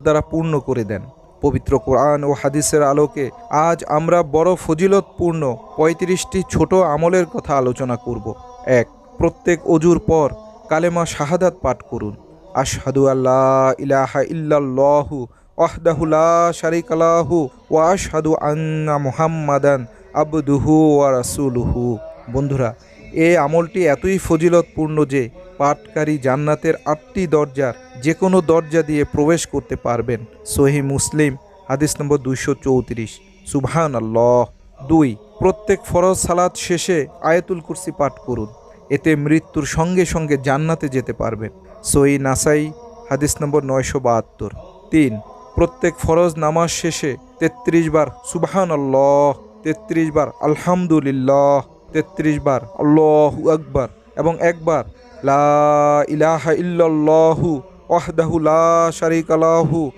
দ্বারা পূর্ণ করে দেন। পবিত্র কোরআন ও হাদিসের আলোকে আজ আমরা বড় ফজিলতপূর্ণ ৩৫টি ছোট আমলের কথা আলোচনা করব। ১. প্রত্যেক অজুর পর কালেমা শাহাদাত পাঠ করুন। আশহাদু আল্লাহ ইলাহা ইল্লাল্লাহু ওয়াহদাহু লা শারীকা লাহু ওয়া আশহাদু আন্না মুহাম্মাদান আবদুহু ওয়া রাসূলুহু। বন্ধুরা, এই আমলটি এতই ফজিলতপূর্ণ যে পাঠকারী জান্নাতের ৮টি দরজার যে কোনো দরজা দিয়ে প্রবেশ করতে পারবেন। সহিহ মুসলিম হাদিস নম্বর ২৩৪। সুবহানাল্লাহ। ২. প্রত্যেক ফরজ সালাত শেষে আয়াতুল কুরসি পাঠ করুন। এতে মৃত্যুর সঙ্গে সঙ্গে জান্নাতে যেতে পারবেন। সহিহ নাসাই হাদিস নম্বর ৯৭২। ৩. প্রত্যেক ফরজ নামাজ শেষে ৩৩ বার সুবহানাল্লাহ, ৩৩ বার আলহামদুলিল্লাহ, ৩৩ বার আল্লাহু আকবার এবং একবার লা ইলাহা ইল্লাল্লাহু ওয়াহদাহু লা শারীকা লাহু